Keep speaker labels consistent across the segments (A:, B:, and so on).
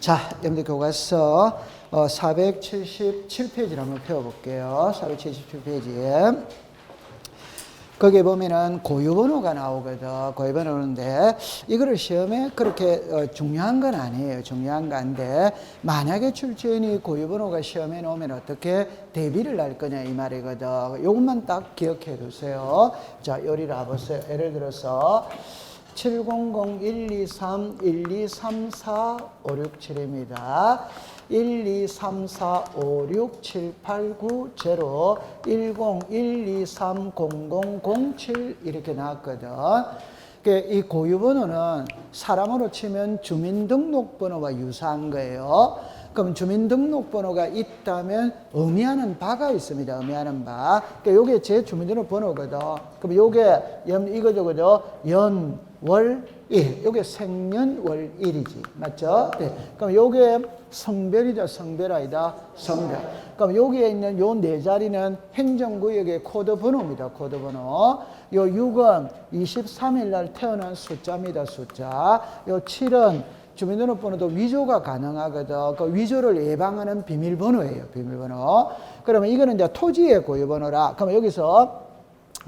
A: 자, 여러분들 교과서 477페이지를 한번 펴볼게요. 477페이지에. 거기에 보면은 고유번호가 나오거든. 고유번호인데, 이거를 시험에 그렇게 중요한 건 아니에요. 중요한 건데, 만약에 출제인이 고유번호가 시험에 나오면 어떻게 대비를 할 거냐, 이 말이거든. 요것만 딱 기억해 두세요. 자, 요리를 와보세요. 예를 들어서, 700-123-1234-567입니다. 1234-567890 10-123-0007 이렇게 나왔거든. 이 고유번호는 사람으로 치면 주민등록번호와 유사한 거예요. 그럼 주민등록번호가 있다면 의미하는 바가 있습니다. 의미하는 바. 요게 제 주민등록번호거든. 그럼 요게 이거죠, 그죠? 연, 월, 일. 요게 생년월일이지. 맞죠? 네. 그럼 요게 성별이죠. 성별 아니다. 성별. 그럼 여기에 있는 요 네 자리는 행정구역의 코드 번호입니다. 코드 번호. 요 6은 23일 날 태어난 숫자입니다. 숫자. 요 7은 주민등록번호도 위조가 가능하거든. 그 위조를 예방하는 비밀번호예요. 비밀번호. 그러면 이거는 이제 토지의 고유번호라. 그러면 여기서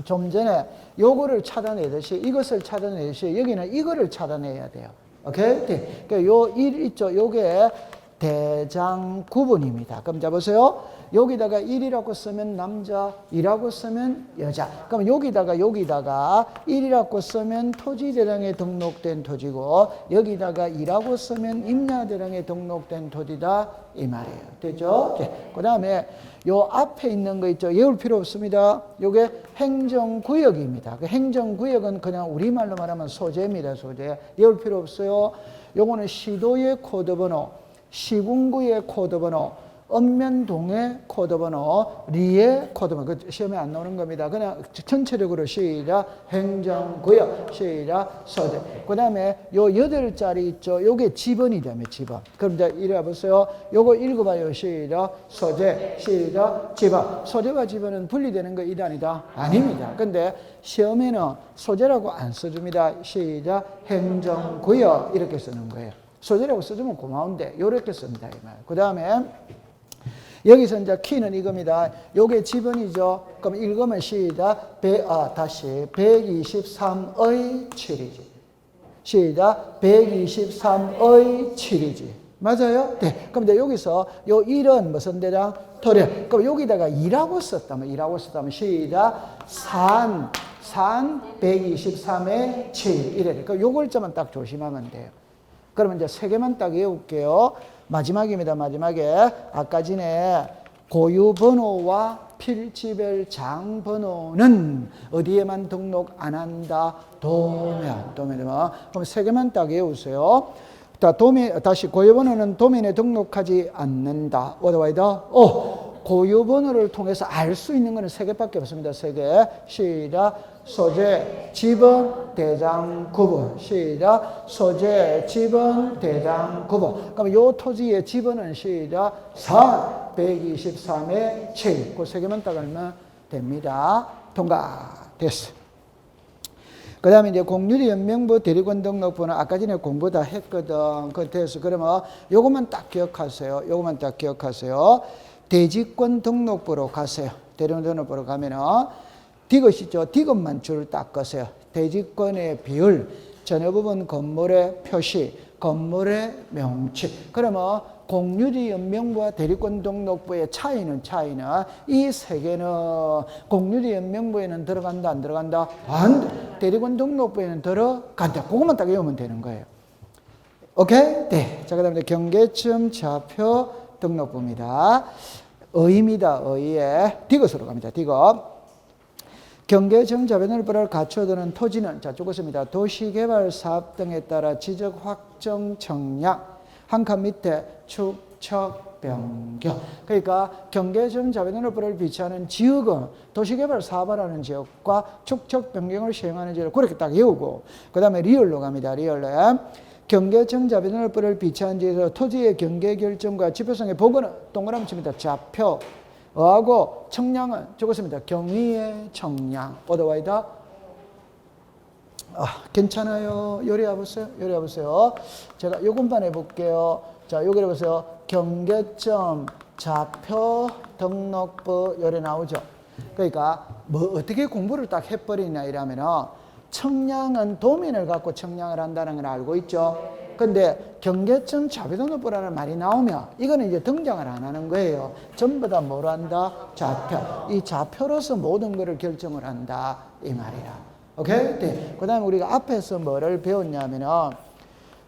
A: 좀 전에 요거를 찾아내듯이 이것을 찾아내듯이 여기는 이거를 찾아내야 돼요. 오케이? 네. 그러니까 요 1 있죠. 요게 대장 구분입니다. 그럼 자 보세요. 여기다가 1이라고 쓰면 남자, 2라고 쓰면 여자. 그럼 여기다가 1이라고 쓰면 토지대장에 등록된 토지고 여기다가 2라고 쓰면 임야대장에 등록된 토지다 이 말이에요. 됐죠? 네. 그 다음에 요 앞에 있는 거 있죠? 외울 필요 없습니다. 요게 행정구역입니다. 그 행정구역은 그냥 우리말로 말하면 소재입니다. 소재. 외울 필요 없어요. 요거는 시도의 코드번호, 시군구의 코드번호, 읍면동의 코드번호, 리의 코드번호. 그 시험에 안 나오는 겁니다. 그냥 전체적으로 시작, 행정구역, 시작, 소재. 그 다음에 요 8자리 있죠. 요게 지번이라며, 지번. 그럼 이제 이래 보세요. 요거 읽어봐요. 시작, 소재, 시작, 지번. 소재와 지번은 분리되는 거 이단이다? 아닙니다. 근데 시험에는 소재라고 안 써줍니다. 시작, 행정구역. 이렇게 쓰는 거예요. 소재라고 써주면 고마운데, 요렇게 씁니다. 이 말. 그 다음에, 여기서 이제 키는 이겁니다. 요게 지번이죠. 그럼 읽으면 시작. 다시. 123의 7이지. 시작. 123의 7이지. 맞아요? 네. 그럼 이제 여기서 요 1은 무슨 대장? 토령. 그럼 여기다가 2라고 썼다면 시작. 산 123의 7. 이래. 그럼 요 글자만 딱 조심하면 돼요. 그러면 이제 3개만 딱 외울게요. 마지막입니다. 마지막에 아까 전에 고유번호와 필지별 장번호는 어디에만 등록 안 한다? 도면. 그럼 3개만 딱 외우세요. 다시 고유번호는 도면에 등록하지 않는다. 고유번호를 통해서 알 수 있는 것은 3개밖에 없습니다. 3개. 시작. 소재, 지번, 대장, 구분. 시작. 소재, 지번, 대장, 구분. 그럼 요 토지의 지번은 시작. 산 123의 7. 그 3개만 딱 알면 됩니다. 통과. 됐어. 그 다음에 이제 공유리 연명부 대리권 등록번호 아까 전에 공부 다 했거든. 그 됐어. 그러면 요것만 딱 기억하세요. 요것만 딱 기억하세요. 대지권 등록부로 가세요. 대리권 등록부로 가면은 디귿 있죠. 디귿만 줄 딱 거세요. 대지권의 비율, 전혀 부분 건물의 표시, 건물의 명치. 그러면 공유지 연명부와 대리권 등록부의 차이는 이 3개는 공유지 연명부에는 들어간다 안 들어간다? 안 돼. 대리권 등록부에는 들어간다. 그것만 딱 외우면 되는 거예요. 오케이? 네. 자, 그 다음에 경계점 좌표 등록부입니다. 의입니다. 의에 디귿으로 갑니다. 디귿. 경계정자변을보를 갖춰두는 토지는 자 쪼갰습니다. 도시개발사업 등에 따라 지적 확정 청약 한 칸 밑에 축척 변경. 그러니까 경계정자변을보를 비치하는 지역은 도시개발 사업을 하는 지역과 축척 변경을 시행하는 지역을 그렇게 딱 외우고 그 다음에 리얼로 갑니다. 리얼로. 경계정자변을보를 비치하는 지역에서 토지의 경계결정과 지표성의 보고는 동그라미 칩니다. 좌표. 하고 청량은 적었습니다. 경위의 청량. 어디와이다? 괜찮아요. 요리해 보세요. 제가 요것만 해볼게요. 자, 여기를 보세요. 경계점 좌표 등록부 요래 나오죠. 그러니까 뭐 어떻게 공부를 딱 해버리냐 이러면은 청량은 도면을 갖고 청량을 한다는 걸 알고 있죠. 근데 경계점 좌표 등록부라는 말이 나오면 이거는 이제 등장을 안 하는 거예요. 전부 다 뭐로 한다? 좌표. 이 좌표로서 모든 것을 결정을 한다 이 말이야. 오케이? 네. 그 다음에 우리가 앞에서 뭐를 배웠냐면은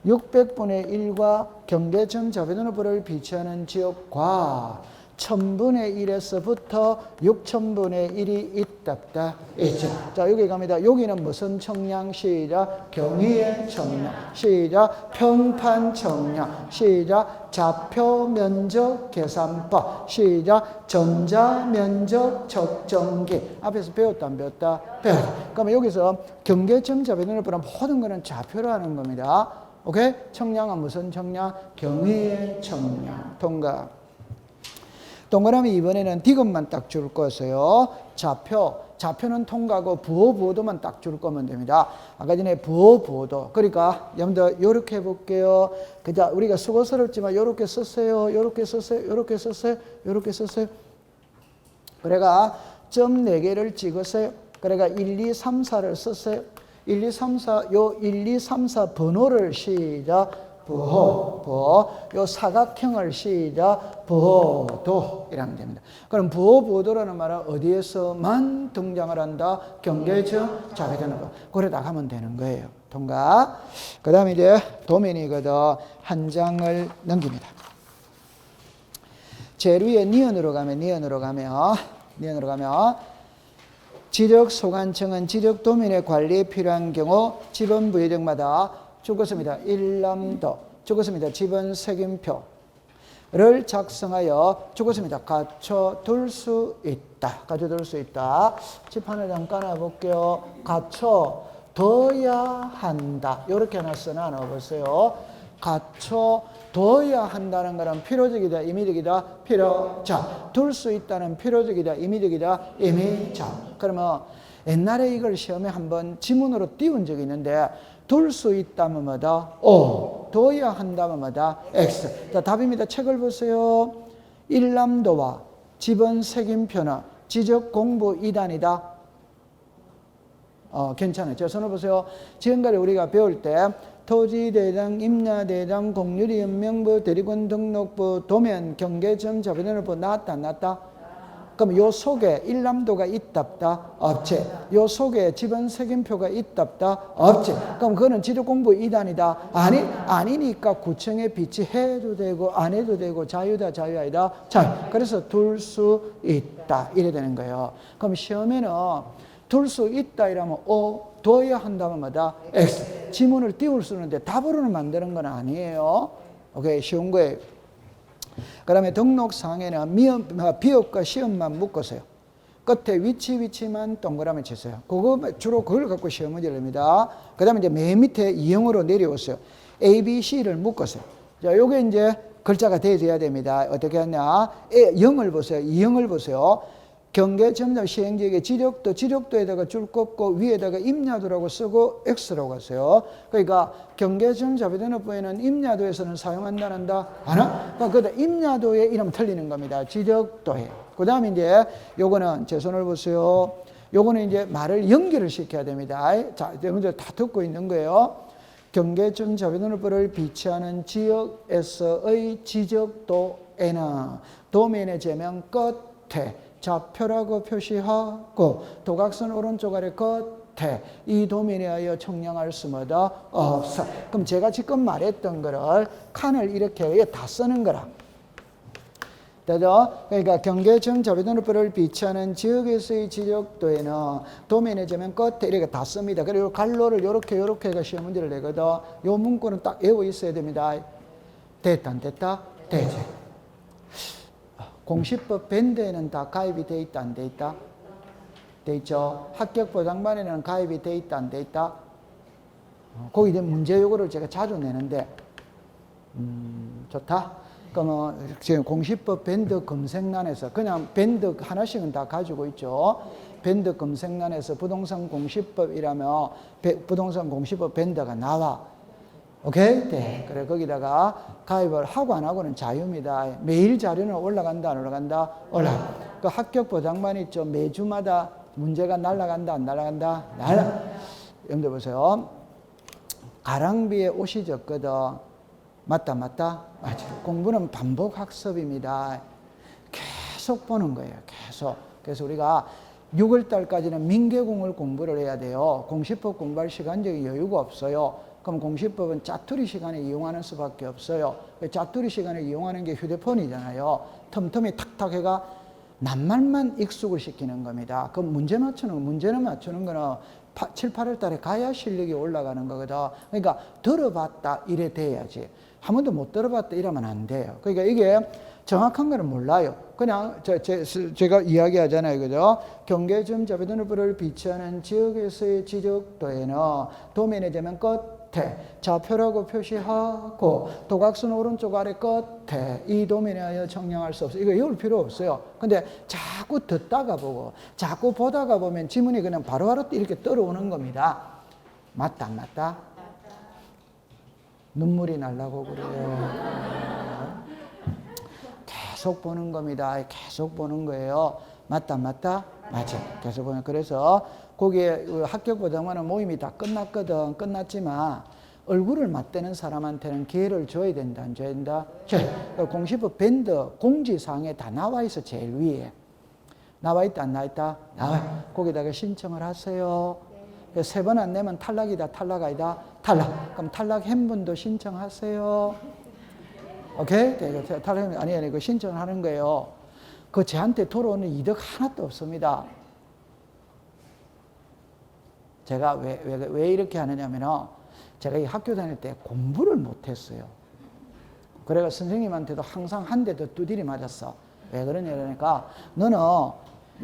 A: 600분의 1과 경계점 좌표 등록부를 비추하는 지역과 1000분의 1에서부터 6000분의 1이 있답다. 있죠. 자, 여기 갑니다. 여기는 무슨 청량? 시작. 경위의 청량. 시작. 평판 청량. 시작. 좌표 면적 계산법. 시작. 전자 면적 측정기. 앞에서 배웠다, 안 배웠다? 배웠다. 그러면 여기서 경계점 좌표 등록부는 모든 거는 좌표로 하는 겁니다. 오케이? 청량은 무슨 청량? 경위의 청량. 통과. 동그라미 이번에는 디귿만 딱 줄 거세요. 좌표는 통과하고 부호보도만 딱 줄 거면 됩니다. 아까 전에 부호보도. 그러니까 여러분들 이렇게 해볼게요. 그자 우리가 수고스럽지만 이렇게 썼어요. 이렇게 썼어요. 이렇게 썼어요. 이렇게 썼어요. 그래가 점 4개를 찍었어요. 그래가 1, 2, 3, 4를 썼어요. 1, 2, 3, 4, 요 1, 2, 3, 4 번호를 시작. 부호, 요 사각형을 시작, 부호도 이라면 됩니다. 그럼 부호보도라는 말은 어디에서만 등장을 한다? 경계점 좌표 등록부. 그러다 가면 되는 거예요. 통과. 그 다음에 이제 도면이거든. 한 장을 넘깁니다. 제일 위에 니은으로 가면 지적 소관청은 지적 도면의 관리에 필요한 경우 지번 부여정마다 죽었습니다. 일람도 죽었습니다. 지번 색임표를 작성하여 죽었습니다. 갖춰둘 수 있다. 갖춰둘 수 있다. 칠판을 잠깐 놔볼게요. 갖춰둬야 한다. 이렇게 하나 써놔 넣어보세요. 갖춰둬야 한다는 것은 필요적이다, 임의적이다, 필요적. 둘 수 있다는 필요적이다, 임의적이다, 임의적. 그러면 옛날에 이걸 시험에 한번 지문으로 띄운 적이 있는데 둘 수 있다면 뭐다? O. 둬야 한다면 뭐다? X. 자, 답입니다. 책을 보세요. 일람도와 지번 색임표는 지적 공부 2단이다. 괜찮아요. 저 손을 보세요. 지금까지 우리가 배울 때 토지대장, 임야대장, 공유리연 명부, 대리권 등록부, 도면, 경계점, 좌표 등록부 나왔다, 안 나왔다? 그럼 요 속에 일람도가 있답다? 없지. 요 속에 지번 색임표가 있답다? 없지. 그럼 그거는 지적공부 2단이다? 아니니까 구청에 비치해도 되고 안 해도 되고 자유다, 자유 아니다? 자유. 그래서 둘 수 있다. 이래 되는 거예요. 그럼 시험에는 둘 수 있다 이러면 O, 둬야 한다면 뭐다? X. 지문을 띄울 수 있는데 답으로는 만드는 건 아니에요. 오케이, 쉬운 거예요. 그 다음에 등록상에는 비읍과 시음만 묶으세요. 끝에 위치만 동그라미 치세요. 주로 그걸 갖고 시험 문제를 냅니다. 그 다음에 이제 맨 밑에 2형으로 내려오세요. A, B, C를 묶으세요. 자, 요게 이제 글자가 돼야 됩니다. 어떻게 하냐? 0을 보세요. 2형을 보세요. 경계점점 시행지역의 지력도에다가 줄 꼽고 위에다가 임야도라고 쓰고 X라고 하세요. 그러니까 경계점 좌표 등록부에는 임야도에서는 사용한다는다? 안 하? 그러니까 임야도의 이름 틀리는 겁니다. 지력도에. 그 다음에 이제 요거는 제 손을 보세요. 요거는 이제 말을 연결을 시켜야 됩니다. 자, 여러분들 다 듣고 있는 거예요. 경계점 좌표 등록부를 비치하는 지역에서의 지적도에는 도면의 제면 끝에 좌표라고 표시하고 도각선 오른쪽 아래 끝에 이 도면에 하여 청량할 수마다 없어. 그럼 제가 지금 말했던 거를 칸을 이렇게 다 쓰는 거라. 되죠? 그러니까 경계점 좌표 등록부를 비치하는 지역에서의 지적도에는 도면의 제면 끝에 이렇게 다 씁니다. 그리고 갈로를 이렇게 해서 시험 문제를 내거든. 요 문구는 딱 외워 있어야 됩니다. 됐다 안 됐다? 되지. 공시법 밴드에는 다 가입이 돼 있다, 안 돼 있다? 돼 있죠. 합격보장반에는 가입이 돼 있다, 안 돼 있다? 거기 이제 문제 요구를 제가 자주 내는데, 좋다. 그러면 지금 공시법 밴드 검색란에서 그냥 밴드 하나씩은 다 가지고 있죠. 밴드 검색란에서 부동산 공시법이라면 부동산 공시법 밴드가 나와. 오케이? 네. 그래, 거기다가 가입을 하고 안 하고는 자유입니다. 매일 자료는 올라간다, 안 올라간다? 올라가. 그 합격 보장만 있죠. 매주마다 문제가 날아간다, 안 날아간다? 여러분들 보세요. 가랑비에 옷이 젖거든. 맞다, 맞다? 맞아. 공부는 반복 학습입니다. 계속 보는 거예요. 계속. 그래서 우리가 6월달까지는 민계공을 공부를 해야 돼요. 공시법 공부할 시간적인 여유가 없어요. 그럼 공시법은 짜투리 시간에 이용하는 수밖에 없어요. 짜투리 시간에 이용하는 게 휴대폰이잖아요. 틈틈이 탁탁 해가 낱말만 익숙을 시키는 겁니다. 그럼 문제는 맞추는 거는 7, 8월 달에 가야 실력이 올라가는 거거든. 그러니까 들어봤다 이래 돼야지. 한 번도 못 들어봤다 이러면 안 돼요. 그러니까 이게 정확한 거는 몰라요. 그냥 제가 이야기하잖아요. 그죠? 경계점 자비도너브를 비치하는 지역에서의 지적도에는 도면에 되면 끝에 좌표라고 표시하고 도각선 오른쪽 아래 끝에 이 도면에 하여 청량할 수 없어요. 이거 외울 필요 없어요. 근데 자꾸 듣다가 보고 자꾸 보다가 보면 지문이 그냥 바로바로 이렇게 떨어오는 겁니다. 맞다 안 맞다? 눈물이 날라고 그래요. 계속 보는 겁니다. 계속 보는 거예요. 맞다, 맞다? 맞아. 계속 보면. 그래서 거기에 합격 보장만은 모임이 다 끝났거든. 끝났지만 얼굴을 맞대는 사람한테는 기회를 줘야 된다, 안 줘야 된다? 공시법 밴드 공지사항에 다 나와 있어, 제일 위에. 나와 있다, 안 나와 있다? 나와. 거기다가 신청을 하세요. 3번 안 내면 탈락이다, 탈락 아니다? 탈락. 그럼 탈락한 분도 신청하세요. 오케이? 네, 탈락, 아니, 그 신청을 하는 거예요. 그 저한테 돌아오는 이득 하나도 없습니다. 제가 왜 이렇게 하느냐면은, 제가 이 학교 다닐 때 공부를 못했어요. 그래가 선생님한테도 항상 한 대 더 두드리 맞았어. 왜 그러냐, 그러니까, 너는,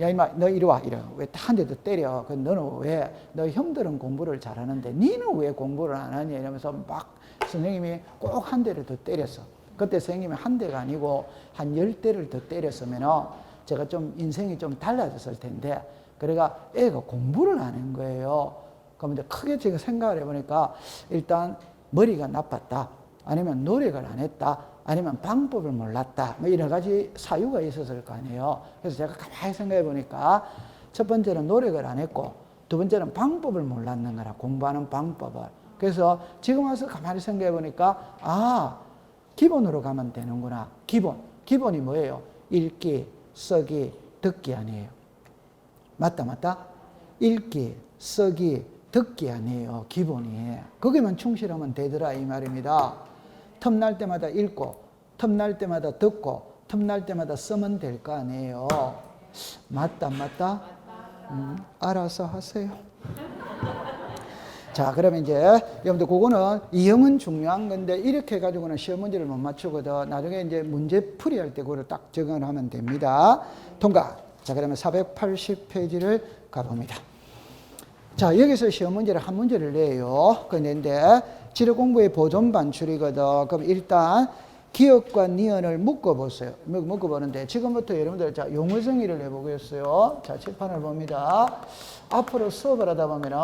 A: 야, 임마, 너 이리 와, 이래. 왜 한 대 더 때려? 너는 왜, 너 형들은 공부를 잘하는데, 니는 왜 공부를 안 하냐? 이러면서 막 선생님이 꼭 한 대를 더 때렸어. 그때 선생님이 한 대가 아니고 한 10대를 더 때렸으면 제가 좀 인생이 좀 달라졌을 텐데, 그래가 애가 공부를 안 한 거예요. 그럼 이제 크게 제가 생각을 해보니까 일단 머리가 나빴다. 아니면 노력을 안 했다. 아니면 방법을 몰랐다. 뭐 여러 가지 사유가 있었을 거 아니에요. 그래서 제가 가만히 생각해 보니까 첫 번째는 노력을 안 했고, 두 번째는 방법을 몰랐는 거라, 공부하는 방법을. 그래서 지금 와서 가만히 생각해 보니까, 기본으로 가면 되는구나. 기본이 뭐예요? 읽기, 쓰기, 듣기 아니에요. 맞다, 맞다? 읽기, 쓰기, 듣기 아니에요. 기본이. 거기만 충실하면 되더라, 이 말입니다. 틈날 때마다 읽고, 틈날 때마다 듣고, 틈날 때마다 쓰면 될 거 아니에요. 맞다, 맞다? 알아서 하세요. 자, 그러면 이제, 여러분들, 그거는 이형은 중요한 건데, 이렇게 해가지고는 시험 문제를 못 맞추거든. 나중에 이제 문제풀이 할 때 그걸 딱 적용을 하면 됩니다. 통과. 자, 그러면 480페이지를 가봅니다. 자, 여기서 시험 문제를 한 문제를 내요. 그런데, 지력 공부의 보존 반출이거든. 그럼 일단, 기억과 니은을 묶어보세요. 묶어보는데, 지금부터 여러분들, 자, 용어 정의를 해보겠어요. 자, 칠판을 봅니다. 앞으로 수업을 하다 보면은,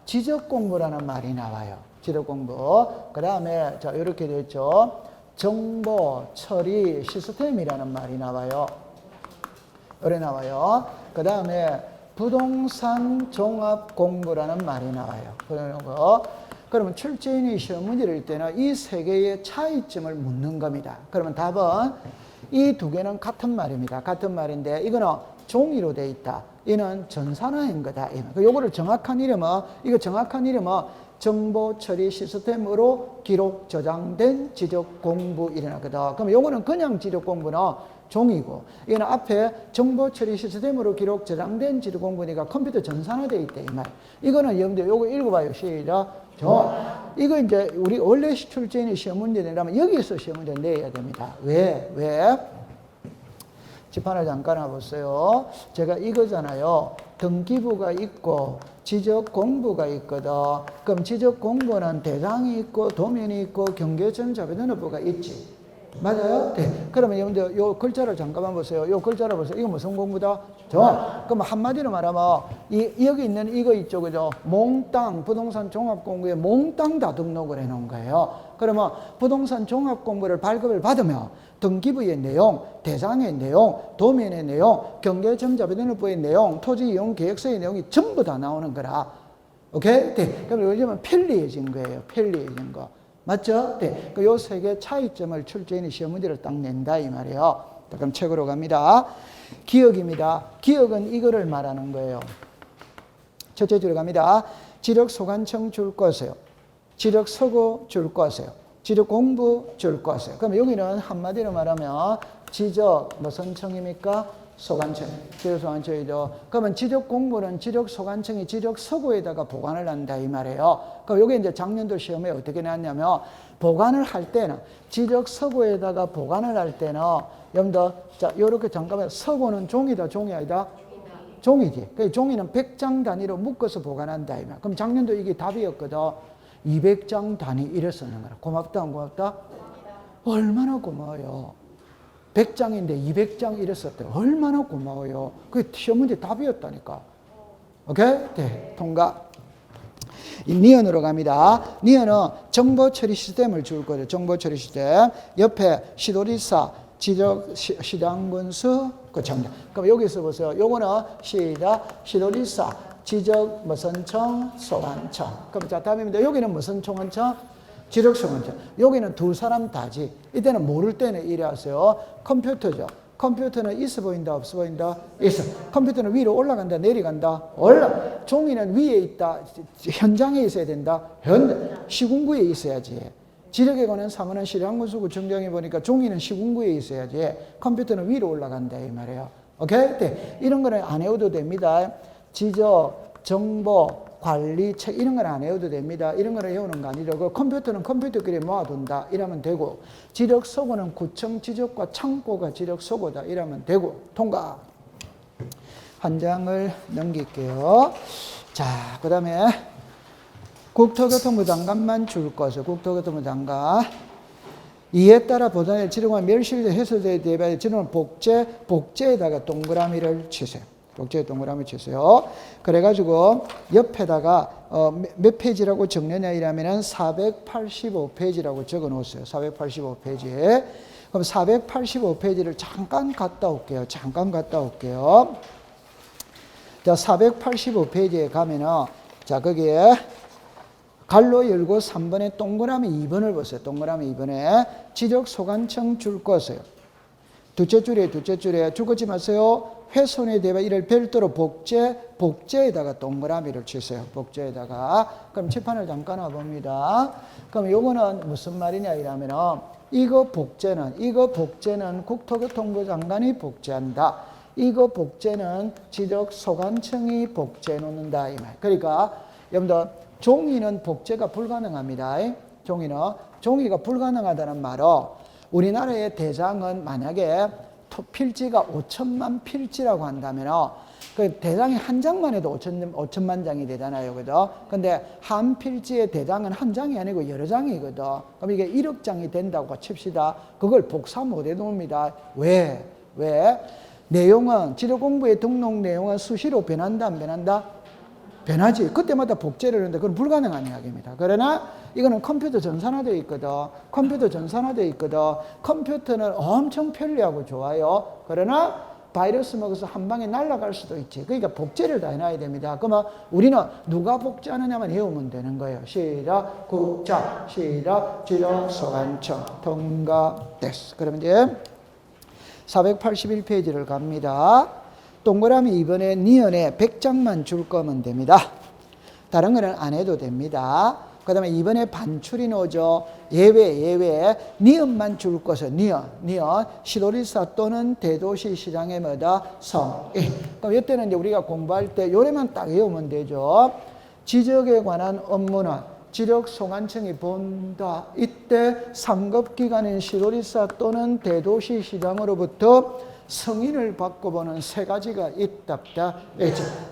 A: 지적 공부라는 말이 나와요. 지적 공부. 그 다음에, 자, 이렇게 되어 있죠. 정보 처리 시스템이라는 말이 나와요. 이래 나와요. 그 다음에, 부동산 종합 공부라는 말이 나와요. 그런 거. 그러면 출제인이 시험 문제를 낼 때는 이 세 개의 차이점을 묻는 겁니다. 그러면 답은 이 두 개는 같은 말입니다. 같은 말인데, 이거는 종이로 돼 있다. 이는 전산화인 거다. 요거를 정확한 이름은 정보 처리 시스템으로 기록 저장된 지적 공부 이래나거든. 그럼 요거는 그냥 지적 공부는 종이고, 이거는 앞에 정보 처리 시스템으로 기록 저장된 지적 공부니까 컴퓨터 전산화되어 있대, 이 말. 이거는 여러분들 요거 읽어봐요. 시작. 이거 이제 우리 원래 출제인이 시험 문제 내려면 여기서 시험 문제 내야 됩니다. 왜? 칠판을 잠깐 와보세요. 제가 이거잖아요. 등기부가 있고 지적 공부가 있거든. 그럼 지적 공부는 대상이 있고 도면이 있고 경계점 자비도너부가 있지. 맞아요? 네. 그러면 여러분들 요 글자를 잠깐만 보세요. 요 글자를 보세요. 이거 무슨 공부다? 정원. 그럼 한마디로 말하면 여기 있는 이거 있죠, 그죠? 몽땅 부동산 종합공부에 몽땅 다 등록을 해놓은 거예요. 그러면 부동산 종합공부를 발급을 받으면 등기부의 내용, 대장의 내용, 도면의 내용, 경계점자변호부의 내용, 토지이용계획서의 내용이 전부 다 나오는 거라. 오케이? 네. 그럼 요즘은 편리해진 거예요. 편리해진 거. 맞죠? 네. 요 세 개 차이점을 출제인이 시험 문제를 딱 낸다 이 말이에요. 자, 그럼 책으로 갑니다. 기억입니다. 기억은 이거를 말하는 거예요. 첫째 줄에 갑니다. 지력 소관청 줄 거세요. 지력 서고 줄 거세요. 지력 공부 줄 거세요. 그럼 여기는 한마디로 말하면 지적 무슨 청입니까? 소관청. 지적 소관청이죠. 그러면 지적 공부는 지적 소관청이 지적 서고에다가 보관을 한다 이 말이에요. 그럼 여기 이제 작년도 시험에 어떻게 나왔냐면 보관을 할 때는 지적 서고에다가 보관을 할 때는 여러분들 자 요렇게 잠깐만 서고는 종이다 종이 아니다? 종이지. 그 종이는 100장 단위로 묶어서 보관한다 이 말. 그럼 작년도 이게 답이었거든. 200장 단위 이래 쓰는 거라. 고맙다 안 고맙다? 얼마나 고마워요. 100장인데 200장 이랬었대. 얼마나 고마워요. 그게 시험 문제 답이었다니까. 오케이? 네, 통과. 니은으로 갑니다. 니은은 정보 처리 시스템을 줄 거죠. 정보 처리 시스템. 옆에 시도리사, 지적 시장 군수, 그 정답. 그럼 여기서 보세요. 요거는 시작, 시도리사, 지적 무슨 청, 소관청. 그럼 자, 답입니다. 여기는 무슨 청원청? 지적 소관청. 여기는 두 사람 다지. 이때는 모를 때는 이래 하세요. 컴퓨터죠. 컴퓨터는 있어 보인다, 없어 보인다? 있어. 컴퓨터는 위로 올라간다, 내려간다? 올라. 종이는 위에 있다, 현장에 있어야 된다? 시군구에 있어야지. 지력에 관한 사무는 시량군수구 정정해 보니까 종이는 시군구에 있어야지. 컴퓨터는 위로 올라간다, 이 말이에요. 오케이? 네. 이런 거는 안 해도 됩니다. 지적, 정보, 관리, 책 이런 건 안 해도 됩니다. 이런 거를 외우는 거 아니라고. 컴퓨터는 컴퓨터끼리 모아둔다 이러면 되고 지적 서고는 구청 지적과 창고가 지적 서고다 이러면 되고 통과. 한 장을 넘길게요. 자, 그 다음에 국토교통부 장관만 줄 것을 국토교통부 장관 이에 따라 보존의 지령과 멸실제 해소제에 대비하여 지령은 복제에다가 동그라미를 치세요. 복제에 동그라미 치세요. 그래가지고 옆에다가 몇 페이지라고 적느냐 이러면은 485페이지라고 적어 놓으세요. 485페이지. 그럼 485페이지를 잠깐 갔다 올게요. 잠깐 갔다 올게요. 자, 485페이지에 가면은 자, 거기에 갈로 열고 3번에 동그라미 2번을 보세요. 동그라미 2번에 지적 소관청 줄 거세요. 둘째 줄에 죽지 마세요. 훼손에 대해 이를 별도로 복제에다가 동그라미를 치세요. 복제에다가. 그럼 칠판을 잠깐 와봅니다. 그럼 요거는 무슨 말이냐 이러면은 이거 복제는 국토교통부 장관이 복제한다. 이거 복제는 지적 소관청이 복제해 놓는다 이 말. 그러니까 여러분들 종이는 복제가 불가능합니다. 종이가 불가능하다는 말은 우리나라의 대장은 만약에 필지가 5천만 필지라고 한다면 그 대장이 한 장만 해도 5천만 장이 되잖아요. 그죠? 근데 한 필지의 대장은 한 장이 아니고 여러 장이거든. 그럼 이게 1억 장이 된다고 칩시다. 그걸 복사 못 해놓습니다. 왜? 내용은, 지적 공부의 등록 내용은 수시로 변한다, 안 변한다? 변하지. 그때마다 복제를 하는데 그건 불가능한 이야기입니다. 그러나 이거는 컴퓨터 전산화되어 있거든. 컴퓨터는 엄청 편리하고 좋아요. 그러나 바이러스 먹어서 한 방에 날아갈 수도 있지. 그러니까 복제를 다 해놔야 됩니다. 그러면 우리는 누가 복제하느냐만 외우면 되는 거예요. 시작, 국자, 시작, 지적, 소관청, 통과됐어. 그러면 이제 481페이지를 갑니다. 동그라미 2번에 니은에 100장만 줄 거면 됩니다. 다른 거는 안 해도 됩니다. 그 다음에 2번에 반출이 나오죠. 예외. 니은만 줄 것은 니은. 시도리사 또는 대도시 시장의 뭐다? 성. 그럼 이때는 이제 우리가 공부할 때 요래만 딱 외우면 되죠. 지적에 관한 업무는 지적 소관청이 본다. 이때 상급기관인 시도리사 또는 대도시 시장으로부터 승인을 받고 보는 세 가지가 있답다.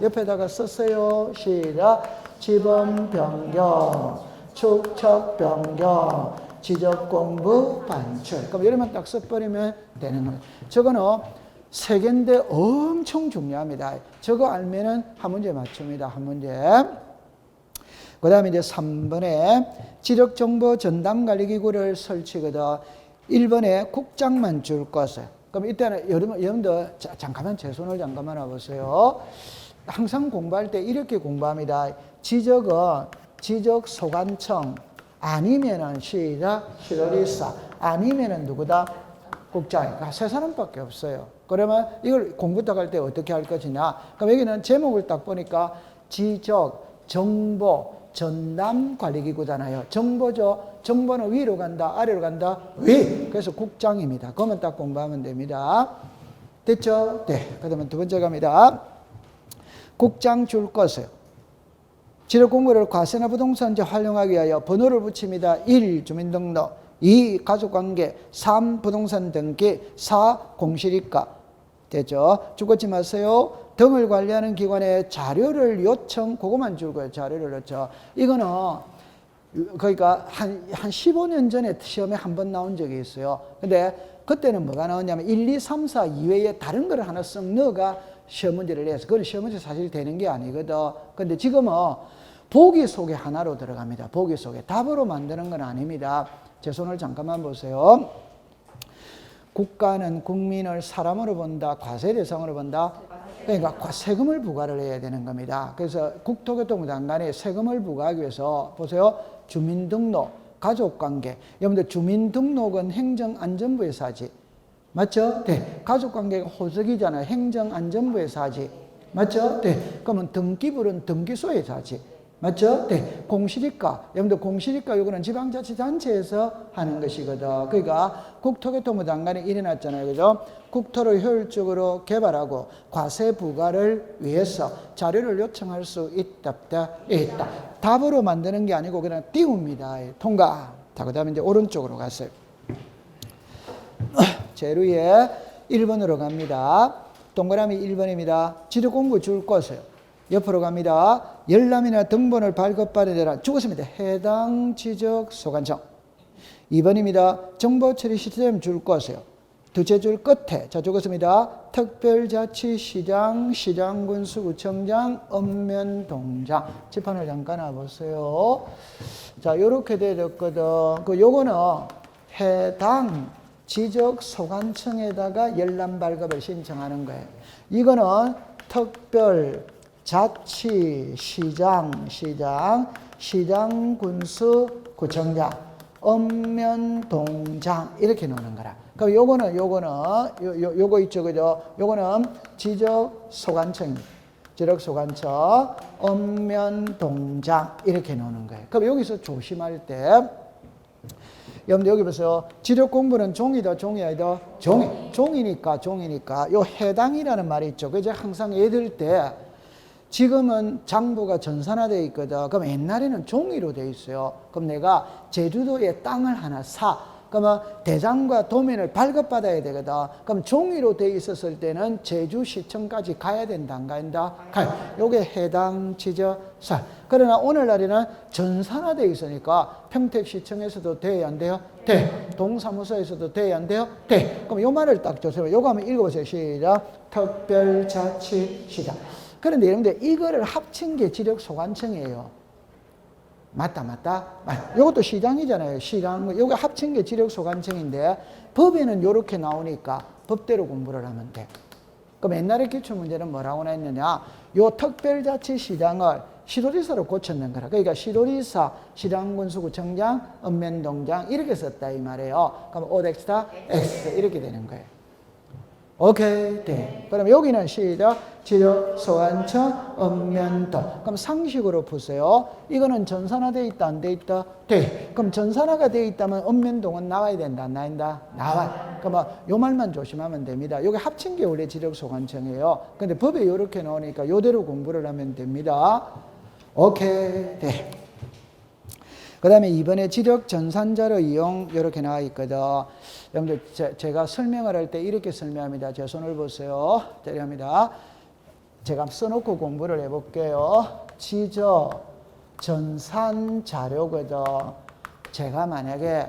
A: 옆에다가 썼어요. 시작. 지번 변경, 축척 변경, 지적공부 반출. 그럼 이러면 딱 써버리면 되는 겁니다. 저거는 세 개인데 엄청 중요합니다. 저거 알면은 한 문제 맞춥니다. 한 문제. 그 다음에 이제 3번에 지적정보 전담관리기구를 설치거든. 1번에 국장만 줄 것을. 그럼 이때는 여러분들 잠깐만 제 손을 잠깐만 와보세요. 항상 공부할 때 이렇게 공부합니다. 지적은 지적소관청 아니면은 시작 시도리사 아니면은 누구다? 국장이니까 세 사람밖에 없어요. 그러면 이걸 공부 딱 할 때 어떻게 할 것이냐? 그럼 여기는 제목을 딱 보니까 지적 정보 전담관리기구잖아요. 정보죠. 정보는 위로 간다, 아래로 간다, 위. 그래서 국장입니다. 그것만 딱 공부하면 됩니다. 됐죠? 네. 그다음에 두 번째 갑니다. 국장 줄 것을 지적공고를 과세나 부동산재 활용하기 위하여 번호를 붙입니다. 1. 주민등록 2. 가족관계 3. 부동산 등기 4. 공시리가 됐죠? 죽었지 마세요. 등을 관리하는 기관에 자료를 요청, 그거만 줄 거예요. 자료를 요청. 이거는 그러니까 한 15년 전에 시험에 한 번 나온 적이 있어요. 근데 그때는 뭐가 나왔냐면 1, 2, 3, 4 이외에 다른 걸 하나 쓱 넣어가 시험 문제를 내서 그건 시험 문제 사실 되는 게 아니거든. 근데 지금은 보기 속에 하나로 들어갑니다. 보기 속에. 답으로 만드는 건 아닙니다. 제 손을 잠깐만 보세요. 국가는 국민을 사람으로 본다, 과세 대상으로 본다. 그러니까 세금을 부과를 해야 되는 겁니다. 그래서 국토교통부 장관이 세금을 부과하기 위해서 보세요. 주민등록, 가족관계. 여러분들 주민등록은 행정안전부에서 하지. 맞죠? 네. 가족관계가 호적이잖아요. 행정안전부에서 하지. 맞죠? 네. 그러면 등기부는 등기소에서 하지. 맞죠? 네. 공시리가. 여러분들 공시리가 요거는 지방자치단체에서 하는 것이거든. 그러니까 국토교통부 장관이 일어났잖아요. 그죠? 국토를 효율적으로 개발하고 과세 부과를 위해서 자료를 요청할 수 있다. 답으로 만드는 게 아니고 그냥 띄웁니다. 통과. 자, 그 다음에 이제 오른쪽으로 갔어요. 제일 위에 1번으로 갑니다. 동그라미 1번입니다. 지도공부 줄 것을. 옆으로 갑니다. 열람이나 등본을 발급받은 데라 죽었습니다. 해당 지적소관청. 2번입니다. 정보처리 시스템 줄 것이요. 두째 줄 끝에 자 죽었습니다. 특별자치시장, 시장군수구청장, 읍면동장. 칠판을 잠깐 놔보세요. 자, 요렇게 되었거든. 요거는 해당 지적소관청에다가 열람 발급을 신청하는 거예요. 이거는 특별 자치, 시장, 시장군수구청장, 읍면동장 이렇게 놓는 거라. 그럼 요거 있죠, 그죠? 요거는 지적소관청입니다. 지적소관청, 읍면동장 이렇게 놓는 거예요. 그럼 여기서 조심할 때, 여러분들 여기 보세요. 지적공부는 종이다, 종이 아니다? 종이니까. 요 해당이라는 말이 있죠. 그죠? 항상 애들 때 지금은 장부가 전산화되어 있거든. 그럼 옛날에는 종이로 되어 있어요. 그럼 내가 제주도에 땅을 하나 사. 그러면 대장과 도면을 발급받아야 되거든. 그럼 종이로 되어 있었을 때는 제주시청까지 가야 된다, 안 간다? 가요. 요게 해당 지적사. 그러나 오늘날에는 전산화되어 있으니까 평택시청에서도 돼야 안 돼요? 돼. 동사무소에서도 돼야 안 돼요? 돼. 그럼 요 말을 딱 줘서 요거 한번 읽어보세요. 시작. 특별자치시장. 그런데 여러분들 이거를 합친 게 지적소관청이에요. 맞다. 이것도 시장이잖아요. 시장. 요거 합친 게 지적소관청인데 법에는 요렇게 나오니까 법대로 공부를 하면 돼. 그럼 옛날에 기출문제는 뭐라고 했느냐? 요 특별자치시장을 시도지사로 고쳤는 거라. 그러니까 시도지사, 시장군수구청장, 읍면동장 이렇게 썼다 이 말이에요. 그럼 오덱스타 X 이렇게 되는 거예요. 오케이. 네. 그럼 여기는 시작. 지적소관청, 읍면동. 그럼 상식으로 보세요. 이거는 전산화되어 있다, 안 돼 있다? 돼. 그럼 전산화가 되어 있다면 읍면동은 나와야 된다, 안 나온다? 나와. 그럼 요 말만 조심하면 됩니다. 여기 합친 게 원래 지적소관청이에요. 근데 법에 이렇게 나오니까 요대로 공부를 하면 됩니다. 오케이. 네. 그 다음에 이번에 지적 전산자료 이용 이렇게 나와 있거든. 여러분들 제가 설명을 할 때 이렇게 설명합니다. 제 손을 보세요. 합니다. 제가 써놓고 공부를 해볼게요. 지적 전산 자료거든. 제가 만약에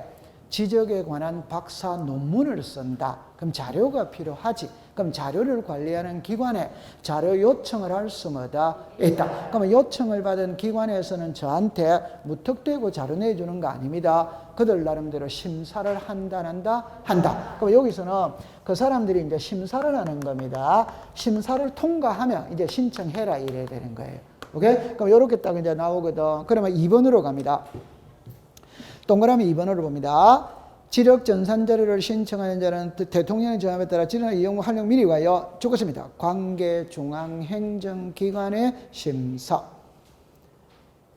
A: 지적에 관한 박사 논문을 쓴다. 그럼 자료가 필요하지. 그럼 자료를 관리하는 기관에 자료 요청을 할 수마다 있다. 그러면 요청을 받은 기관에서는 저한테 무턱대고 자료 내주는 거 아닙니다. 그들 나름대로 심사를 한다. 그럼 여기서는 그 사람들이 이제 심사를 하는 겁니다. 심사를 통과하면 이제 신청해라 이래야 되는 거예요. 오케이? 그럼 이렇게 딱 이제 나오거든. 그러면 2번으로 갑니다. 동그라미 2번으로 봅니다. 지력 전산 자료를 신청하는 자는 대통령의 정함에 따라 지력 이용 활용 미리 와요. 죽었습니다. 관계 중앙행정기관의 심사.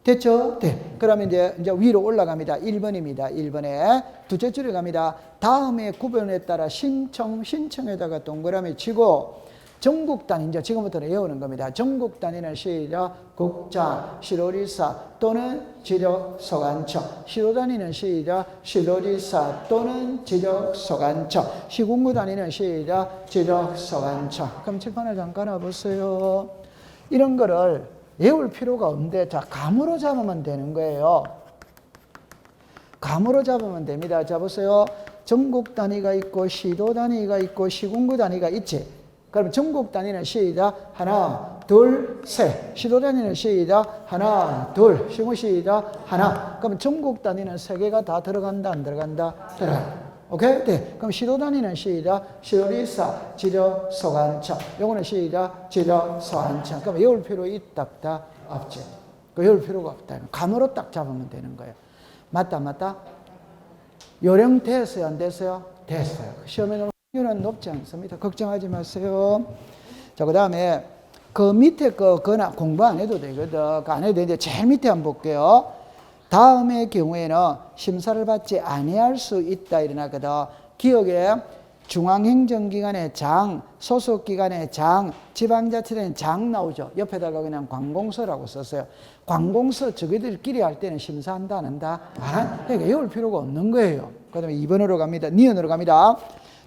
A: 됐죠? 네. 그러면 이제 위로 올라갑니다. 1번입니다. 1번에 두째 줄에 갑니다. 다음에 구별에 따라 신청에다가 동그라미 치고 전국 단위, 이제 지금부터는 외우는 겁니다. 전국 단위는 시작, 국장, 시도지사 또는 지적소관청. 시도 단위는 시작, 시도지사 또는 지적소관청. 시군구 단위는 시작, 지적소관청. 그럼 칠판을 잠깐 와보세요. 이런 거를 외울 필요가 없는데, 자, 감으로 잡으면 되는 거예요. 감으로 잡으면 됩니다. 자, 보세요. 전국 단위가 있고, 시도 단위가 있고, 시군구 단위가 있지. 그럼 전국 단위는 시작, 하나, 둘, 셋. 시도 단위는 시작, 하나, 둘. 시군 시작, 하나. 그럼 전국 단위는 세 개가 다 들어간다, 안 들어간다? 들어간다. 오케이? 네. 그럼 시도 단위는 시작, 시도지사, 지적소관청. 요거는 시작, 지적소관청. 그럼 외울 필요 있다, 없다? 없지. 외울 필요가 없다. 감으로 딱 잡으면 되는 거예요. 맞다, 맞다? 요령 됐어요, 안 됐어요? 됐어요. 시험에 확률은 높지 않습니다. 걱정하지 마세요. 자, 그 다음에 그 밑에 거나 공부 안 해도 되거든. 안 해도 되는데 제일 밑에 한번 볼게요. 다음의 경우에는 심사를 받지 아니할 수 있다 이러나거든. 기억에 중앙행정기관의 장, 소속기관의 장, 지방자치단의 장 나오죠. 옆에다가 그냥 관공서라고 썼어요. 관공서 저기들끼리 할 때는 심사한다 안 한다? 안 한다. 그러니까 외울 필요가 없는 거예요. 그 다음에 2번으로 갑니다. 니은으로 갑니다.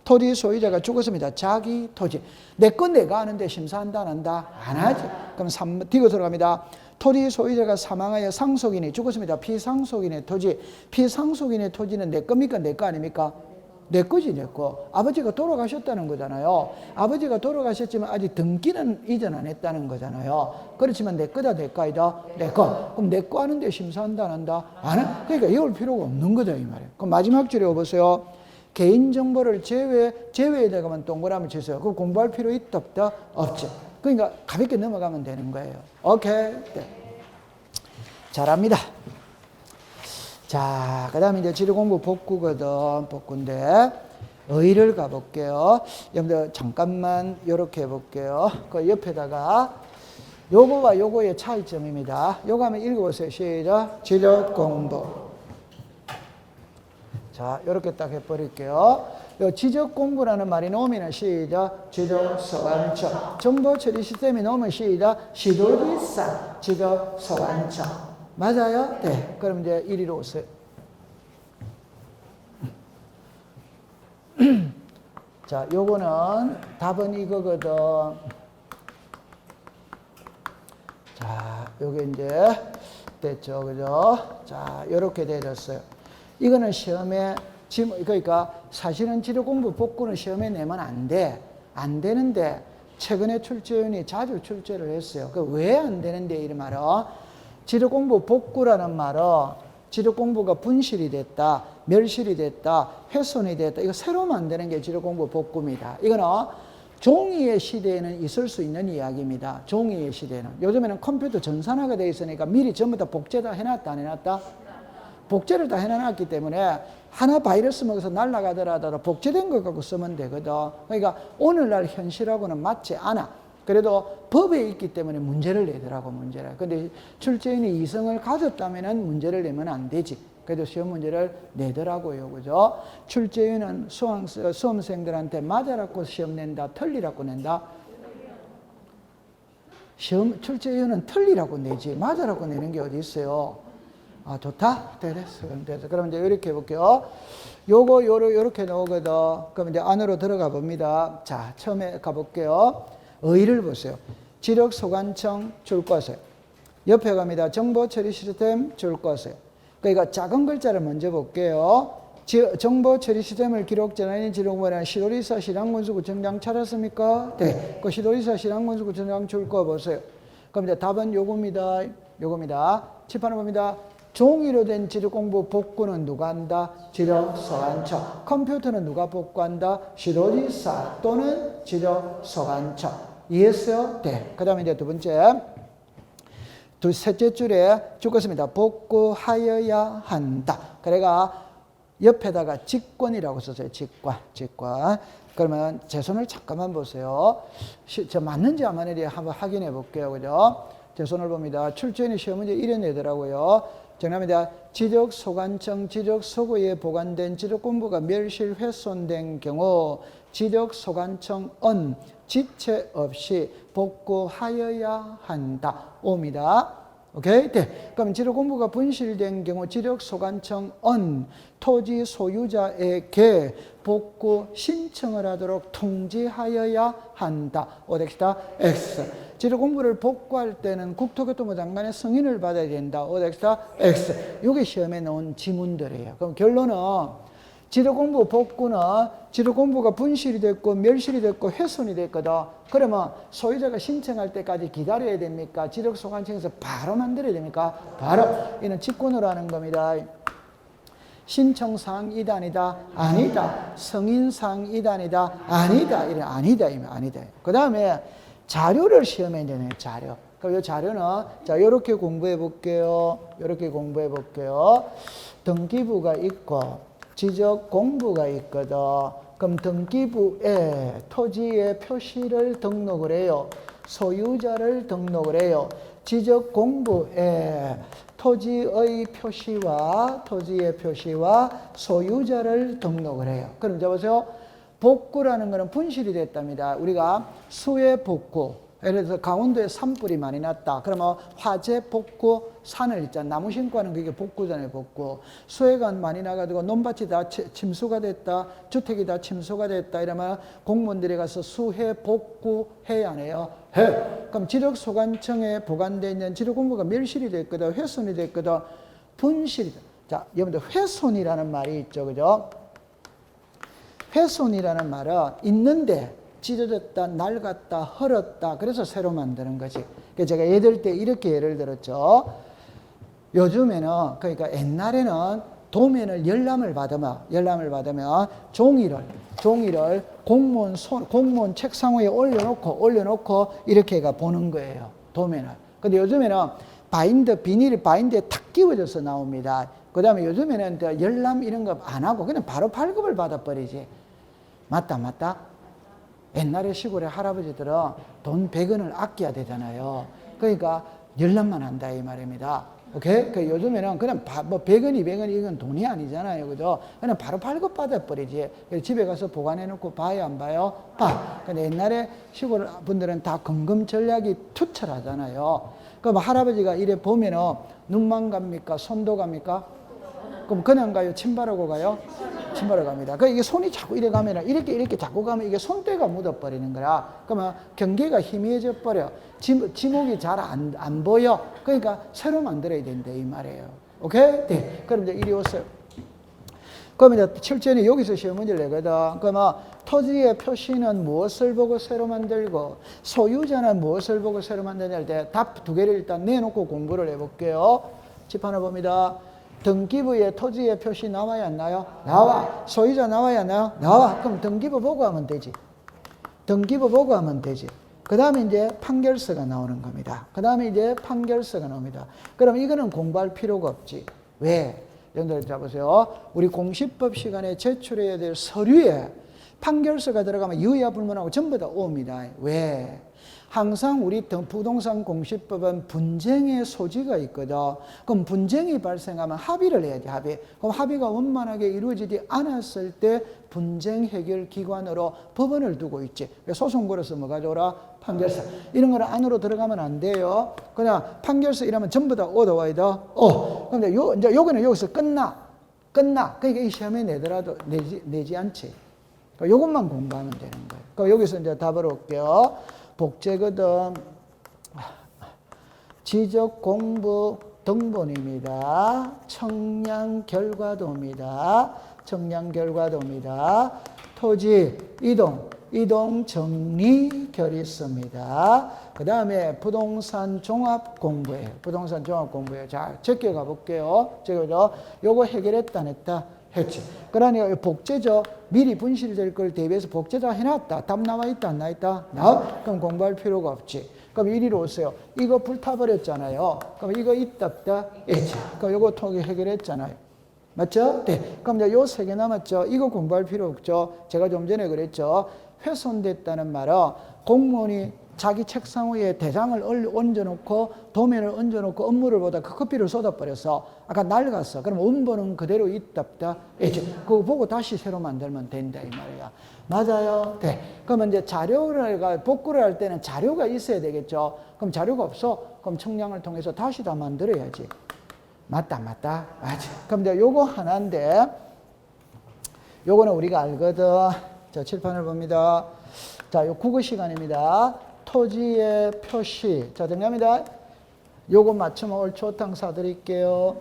A: 토지 소유자가 죽었습니다. 자기 토지. 내 건 내가 아는데 심사한다 안 한다? 안 하지. 그럼 3번 뒤로 들어갑니다. 토지 소유자가 사망하여 상속인이 죽었습니다. 피상속인의 토지. 피상속인의 토지는 내 겁니까? 내 거 아닙니까? 내 거지, 내 거. 아버지가 돌아가셨다는 거잖아요. 아버지가 돌아가셨지만 아직 등기는 이전 안 했다는 거잖아요. 그렇지만 내 거다, 내 거 아니다? 내 거. 그럼 내 거 아는데 심사한다 안 한다? 안 해? 그러니까 외울 필요가 없는 거다, 이 말이에요. 그럼 마지막 줄에 보세요. 개인정보를 제외에다가만 동그라미 치세요. 그럼 공부할 필요 있다, 없다? 없죠. 그러니까 가볍게 넘어가면 되는 거예요. 오케이? 네. 잘합니다. 자, 그 다음에 이제 지리공부 복구거든. 복구인데, 의를 가볼게요. 여러분들, 잠깐만, 요렇게 해볼게요. 그 옆에다가, 요거와 요거의 차이점입니다. 요거 한번 읽어보세요. 시작. 지적공부. 자, 이렇게 딱 해버릴게요. 지적공부라는 말이 나오면 시작, 지적소관청. 정보처리 시스템이 나오면 시작, 시도지사, 지적소관청. 맞아요? 네. 그럼 이제 이리로 오세요. 자, 요거는 답은 이거거든. 자, 요게 이제 됐죠. 그죠? 자, 요렇게 되었어요. 이거는 시험에, 그러니까 사실은 지리공부 복구는 시험에 내면 안 돼. 안 되는데, 최근에 출제위원이 자주 출제를 했어요. 왜 안 되는데, 이 말은? 지리공부 복구라는 말은 지리공부가 분실이 됐다, 멸실이 됐다, 훼손이 됐다. 이거 새로 만드는 게 지리공부 복구입니다. 이거는 종이의 시대에는 있을 수 있는 이야기입니다. 종이의 시대는. 요즘에는 컴퓨터 전산화가 되어 있으니까 미리 전부 다 복제 다 해놨다, 안 해놨다? 복제를 다 해놨기 때문에 하나 바이러스 먹어서 날아가더라도 복제된 거 갖고 쓰면 되거든. 그러니까 오늘날 현실하고는 맞지 않아. 그래도 법에 있기 때문에 문제를 내더라고, 문제를. 근데 출제인이 이성을 가졌다면 문제를 내면 안 되지. 그래도 시험 문제를 내더라고요. 그죠? 출제인은 수험생들한테 맞아라고 시험 낸다, 틀리라고 낸다? 시험, 출제인은 틀리라고 내지, 맞아라고 내는 게 어디 있어요? 아, 좋다? 됐어. 그럼 이제 이렇게 해볼게요. 요렇게 나오거든. 그럼 이제 안으로 들어가 봅니다. 자, 처음에 가볼게요. 의의를 보세요. 지력소관청 줄 것을. 옆에 갑니다. 정보처리 시스템 줄 것을. 그러니까 작은 글자를 먼저 볼게요. 정보 처리 시스템을 기록 전환인 지록물에 시도리사 실황군수구청장 찾았습니까? 네. 그 시도리사 실황군수구청장 줄 거 보세요. 그럼 이제 답은 요겁니다. 요겁니다. 칠판을 봅니다. 종이로 된 지력공부 복구는 누가 한다? 지력서관처. 컴퓨터는 누가 복구한다? 시도지사 또는 지력서관처. 이해했어요? 네. 그 다음에 이제 두 번째. 셋째 줄에 죽었습니다. 복구하여야 한다. 그래가 옆에다가 직권이라고 썼어요. 직권. 그러면 제 손을 잠깐만 보세요. 저 맞는지 안 맞는지 한번 확인해 볼게요. 그죠? 제 손을 봅니다. 출제인의 시험 문제 이런 애더라고요. 정답입니다. 지적소관청 지적서구에 보관된 지적공부가 멸실 훼손된 경우 지적소관청은 지체 없이 복구하여야 한다. 옵니다. 오케이? 네. 그럼 지적공부가 분실된 경우 지적소관청은 토지 소유자에게 복구 신청을 하도록 통지하여야 한다. 오덱시다 X. 지적공부를 복구할 때는 국토교통부 장관의 승인을 받아야 된다. 오덱시다 X. 이게 시험에 나온 지문들이에요. 그럼 결론은 지적공부 복구는 지적공부가 분실이 됐고 멸실이 됐고 훼손이 됐거든. 그러면 소유자가 신청할 때까지 기다려야 됩니까? 지적소관청에서 바로 만들어야 됩니까? 바로. 이는 직권으로 하는 겁니다. 신청사항 이단이다. 아니다. 승인사항 이단이다. 아니다. 이래 아니다. 이면 아니다. 그 다음에 자료를 시험에 내는 자료. 그럼 이 자료는 자 이렇게 공부해 볼게요. 이렇게 공부해 볼게요. 등기부가 있고 지적 공부가 있거든. 그럼 등기부에 토지의 표시를 등록을 해요. 소유자를 등록을 해요. 지적 공부에 토지의 표시와 소유자를 등록을 해요. 그럼 이제 보세요. 복구라는 것은 분실이 됐답니다. 우리가 수해 복구, 예를 들어서 강원도에 산불이 많이 났다. 그러면 화재 복구, 산을 있잖아. 나무 심고 하는 그게 복구잖아요, 복구. 수해가 많이 나가지고 논밭이 다 침수가 됐다. 주택이 다 침수가 됐다. 이러면 공무원들이 가서 수해 복구 해야 하네요. 해. 그럼 지적소관청에 보관되어 있는 지적공부가 멸실이 됐거든, 훼손이 됐거든, 분실이다. 자, 여러분들 훼손이라는 말이 있죠, 그죠? 훼손이라는 말은 있는데 찢어졌다, 낡았다, 헐었다. 그래서 새로 만드는 거지. 그래서 제가 예를 때 이렇게 예를 들었죠. 요즘에는, 그러니까 옛날에는 도면을 열람을 받으면 종이를 공무원 책상 위에 올려놓고 이렇게가 보는 거예요. 도면을. 근데 요즘에는 비닐 바인드에 탁 끼워져서 나옵니다. 그 다음에 요즘에는 열람 이런 거 안 하고 그냥 바로 발급을 받아버리지. 맞다. 옛날에 시골의 할아버지들은 돈 100원을 아껴야 되잖아요. 그러니까 열람만 한다 이 말입니다. 오케이? 그 요즘에는 그냥 뭐 100원, 200원 이건 돈이 아니잖아요. 그죠? 그냥 바로 발급 받아버리지. 집에 가서 보관해놓고 봐요, 안 봐요? 봐. 근데 옛날에 시골 분들은 다 금금 전략이 투철하잖아요. 그럼 할아버지가 이래 보면은 눈만 갑니까? 손도 갑니까? 그럼 그냥 가요? 침바르고 가요? 침바르고 갑니다. 그러니까 이게 손이 자꾸 이래 가면 이렇게 자꾸 가면 이게 손때가 묻어버리는 거야. 그러면 경계가 희미해져 버려. 지목이 잘 안 보여. 그러니까 새로 만들어야 된다 이 말이에요. 오케이? 네. 그럼 이제 이리 오세요. 그럼 이제 실전에 여기서 시험 문제를 내거든. 그러면 토지의 표시는 무엇을 보고 새로 만들고 소유자는 무엇을 보고 새로 만드냐 할 때 답 두 개를 일단 내놓고 공부를 해볼게요. 집 하나 봅니다. 등기부에 토지의 표시 나와야 안 나와요? 나와. 소유자 나와야 안 나와요? 나와. 그럼 등기부 보고 하면 되지. 그 다음에 이제 판결서가 나오는 겁니다. 그럼 이거는 공부할 필요가 없지. 왜? 여러분들 잡으세요. 우리 공시법 시간에 제출해야 될 서류에 판결서가 들어가면 유의와 불문하고 전부 다 옵니다. 왜? 항상 우리 부동산 공시법은 분쟁의 소지가 있거든. 그럼 분쟁이 발생하면 합의를 해야지, 합의. 그럼 합의가 원만하게 이루어지지 않았을 때 분쟁 해결 기관으로 법원을 두고 있지. 소송 걸어서 뭐 가져오라? 판결서. 이런 거는 안으로 들어가면 안 돼요. 그냥 판결서 이러면 전부 다 얻어와야 돼. 근데 이제 요거는 여기서 끝나. 그러니까 이 시험에 내더라도 내지 않지. 요것만 공부하면 되는 거예요. 그럼 여기서 이제 답을 올게요. 복제거든. 지적 공부 등본입니다. 청량 결과도입니다. 청량 결과도입니다. 토지 이동 정리 결의서입니다. 그 다음에 부동산 종합 공부예요. 부동산 종합 공부예요. 자, 적혀가 볼게요. 적어줘. 요거 해결했다, 안 했다? 했지. 그러니까 복제죠. 미리 분실될 걸 대비해서 복제다 해놨다. 답 나와 있다, 안 나와 있다? 나와? 그럼 공부할 필요가 없지. 그럼 이리로 오세요. 이거 불타버렸잖아요. 그럼 이거 있다, 없다? 있지. 그럼 요거 통계 해결했잖아요. 맞죠? 네. 그럼 이제 요 세 개 남았죠. 이거 공부할 필요 없죠. 제가 좀 전에 그랬죠. 훼손됐다는 말은 공무원이 자기 책상 위에 대장을 얹어놓고 도면을 얹어놓고 업무를 보다 그 커피를 쏟아버려서 아까 낡았어. 그럼 음보는 그대로 있다, 없다? 있지. 그거 보고 다시 새로 만들면 된다, 이 말이야. 맞아요? 네. 그러면 이제 자료를, 복구를 할 때는 자료가 있어야 되겠죠. 그럼 자료가 없어? 그럼 청량을 통해서 다시 다 만들어야지. 맞다. 맞아. 그럼 이제 요거 하나인데, 요거는 우리가 알거든. 자, 칠판을 봅니다. 자, 요 국어 시간입니다. 토지의 표시. 자, 정리합니다. 요거 맞추면 올초탕 사드릴게요.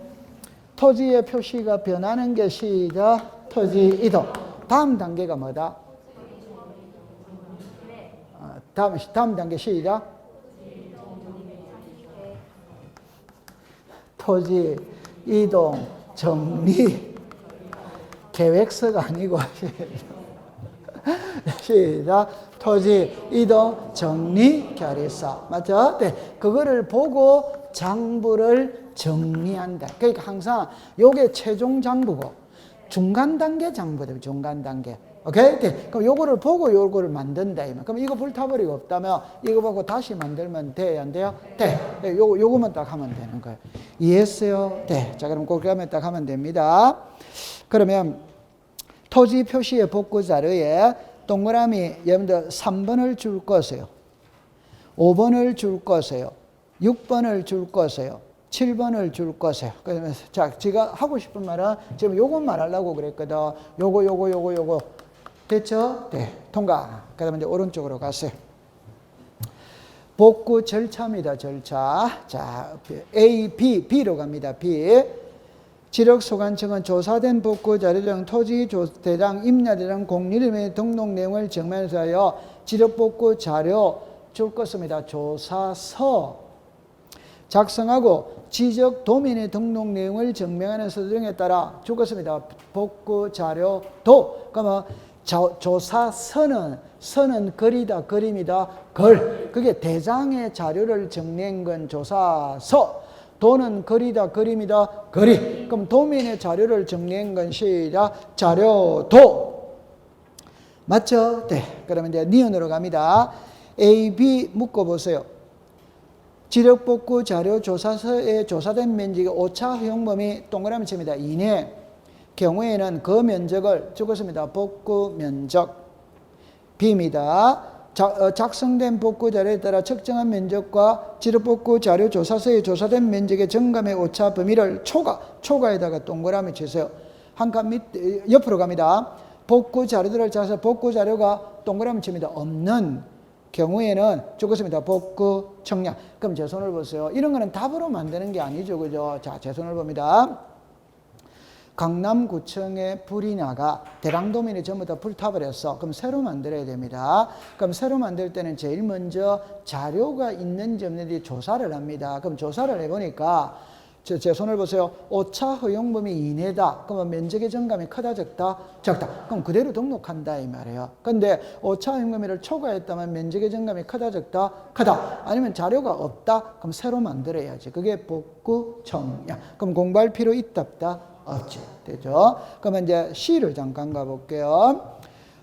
A: 토지의 표시가 변하는 게 시작. 토지 이동. 다음 단계가 뭐다? 다음 단계 시작. 토지 이동 정리 계획서가 아니고 시작. 토지 이동 정리 결의서. 맞죠? 네. 그거를 보고 장부를 정리한다. 그러니까 항상 요게 최종 장부고 중간 단계 장부들, 중간 단계. 오케이? 네. 그럼 요거를 보고 요거를 만든다. 그럼 이거 불타버리고 없다면 이거 보고 다시 만들면 돼요? 안 돼요? 네. 네. 요거만 딱 하면 되는 거예요. 이해했어요? 네. 자, 그럼 그렇게 딱 하면 됩니다. 그러면 토지 표시의 복구 자료에 동그라미, 여러분들 3번을 줄 거세요. 5번을 줄 거세요. 6번을 줄 거세요. 7번을 줄 거세요. 그러면 자, 제가 하고 싶은 말은 지금 요거 말하려고 그랬거든. 요거. 됐죠? 네. 통과. 그 다음에 이제 오른쪽으로 가세요. 복구 절차입니다. 절차. 자, A, B로 갑니다. B. 지력소관청은 조사된 복구 자료장 토지 대장 임야대장 공유림의 등록 내용을 증명해서 하여 지력복구 자료 줄 것입니다. 조사서 작성하고 지적 도면의 등록 내용을 증명하는 서류에 따라 줄 것입니다. 복구 자료도. 그러면 조사서는 글이다, 그림이다, 글. 그게 대장의 자료를 정리한 건 조사서. 도는 글이다, 그림이다, 그리. 그럼 도면의 자료를 정리한 건 시작. 자료도. 맞죠? 네. 그러면 이제 니은으로 갑니다. A, B 묶어보세요. 지력복구 자료 조사서에 조사된 면적이 오차 허용 범위 동그라미 칩니다. 이내 경우에는 그 면적을 적었습니다. 복구 면적. B입니다. 작성된 복구 자료에 따라 측정한 면적과 지력복구 자료 조사서에 조사된 면적의 정감의 오차 범위를 초과에다가 동그라미 치세요. 한 칸 밑 옆으로 갑니다. 복구 자료들을 찾아서 복구 자료가 동그라미 칩니다. 없는 경우에는 적었습니다. 복구 청량. 그럼 제 손을 보세요. 이런 거는 답으로 만드는 게 아니죠. 그죠? 자, 제 손을 봅니다. 강남구청에 불이 나가 대랑도면이 전부 다 불타버렸어. 그럼 새로 만들어야 됩니다. 그럼 새로 만들 때는 제일 먼저 자료가 있는지 없는지 조사를 합니다. 그럼 조사를 해보니까 제 손을 보세요. 오차 허용 범위 이내다. 그러면 면적의 정감이 크다, 적다? 적다. 그럼 그대로 등록한다 이 말이에요. 근데 오차 허용 범위를 초과했다면 면적의 정감이 크다, 적다? 크다. 아니면 자료가 없다? 그럼 새로 만들어야지. 그게 복구 청량. 그럼 공부할 필요 있다, 없다? 없지. 되죠? 그러면 이제 C를 잠깐 가볼게요.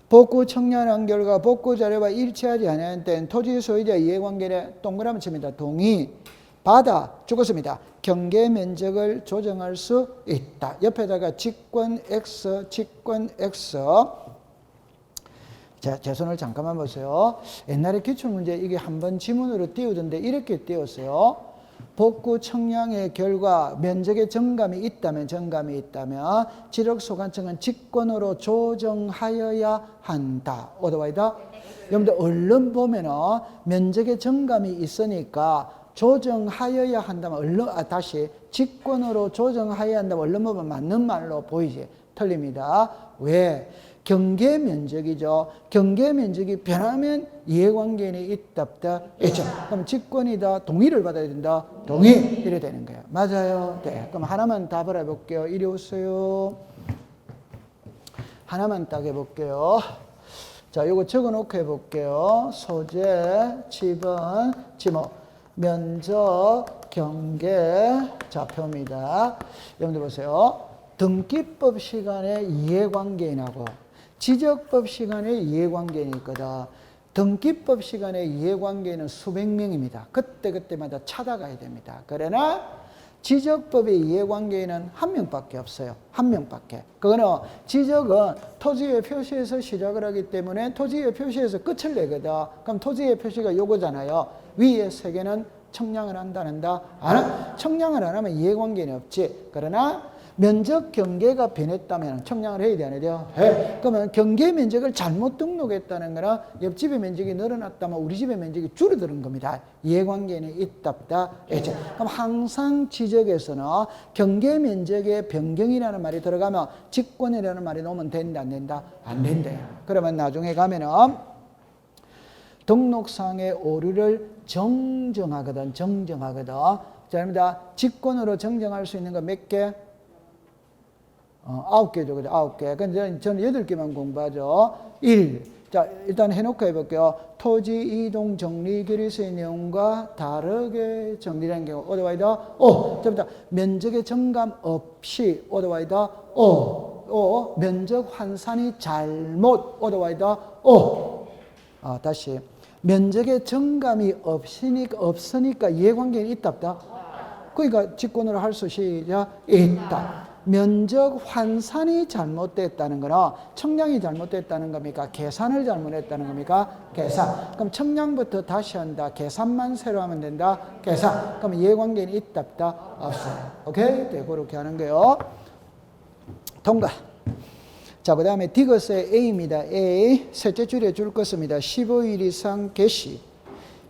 A: 복구 청량한 결과 복구 자료와 일치하지 않은 때는 토지 소유자 이해관계에 동그라미 칩니다. 동의. 받아 죽었습니다. 경계 면적을 조정할 수 있다. 옆에다가 직권 X. 자, 제 손을 잠깐만 보세요. 옛날에 기출문제 이게 한번 지문으로 띄우던데 이렇게 띄웠어요. 복구 청량의 결과 면적의 정감이 있다면 지력소관청은 직권으로 조정하여야 한다. 오더와이다? 여러분들 얼른 보면은 면적의 정감이 있으니까 조정하여야 한다면 다시 직권으로 조정하여야 한다면 얼른 보면 맞는 말로 보이지. 틀립니다. 왜? 경계 면적이죠. 경계 면적이 변하면 이해관계인이 있다 없다 있죠. 그럼 직권이다 동의를 받아야 된다 동의 이래 되는 거예요. 맞아요. 네. 그럼 하나만 답을 해볼게요. 이리 오세요. 하나만 딱 해볼게요. 자, 요거 적어놓고 해볼게요. 소재, 지번, 지목, 면적, 경계, 좌표입니다. 여러분들 보세요. 등기법 시간에 이해관계인하고 지적법 시간에 이해관계인이 있거든. 등기법 시간에 이해관계인은 수백 명입니다. 그때마다 찾아가야 됩니다. 그러나 지적법의 이해관계인은 한 명밖에 없어요. 한 명밖에. 그거는 지적은 토지의 표시에서 시작을 하기 때문에 토지의 표시에서 끝을 내거든. 그럼 토지의 표시가 요거잖아요. 위에 세 개는 청량을 한다는다? 청량을 안 하면 이해관계인이 없지. 그러나 면적 경계가 변했다면 청량을 해야 돼, 안 해야 돼요? 해. 그러면 경계 면적을 잘못 등록했다는 거는 옆집의 면적이 늘어났다면 우리 집의 면적이 줄어드는 겁니다. 이해관계는 있다 없다. 그럼 항상 지적에서는 경계 면적의 변경이라는 말이 들어가면 직권이라는 말이 나오면 된다, 안 된다? 안 된대요. 그러면 나중에 가면은 등록상의 오류를 정정하거든. 자, 직권으로 정정할 수 있는 거 몇 개? 9개죠. 그죠? 9개. 근데 저는 8개만 공부하죠. 1. 자, 일단 해놓고 해볼게요. 토지 이동 정리 결의서의 내용과 다르게 정리된 경우. 어드와이더 O. 자, 면적의 정감 없이. 어드와이더 O. 면적 환산이 잘못. 어드와이더 O. 다시. 면적의 정감이 없으니까 이해관계는 있다, 없다? 그러니까 직권으로 할 수 있다. 면적 환산이 잘못됐다는 거는 청량이 잘못됐다는 겁니까? 계산을 잘못했다는 겁니까? 계산. 그럼 청량부터 다시 한다. 계산만 새로 하면 된다. 계산. 그럼 이해관계는 있다 없다? 없어요. 오케이? 네, 그렇게 하는 거요. 통과. 자, 그 다음에 디귿의 A입니다. A. 셋째 줄에 줄 것입니다. 15일 이상 개시.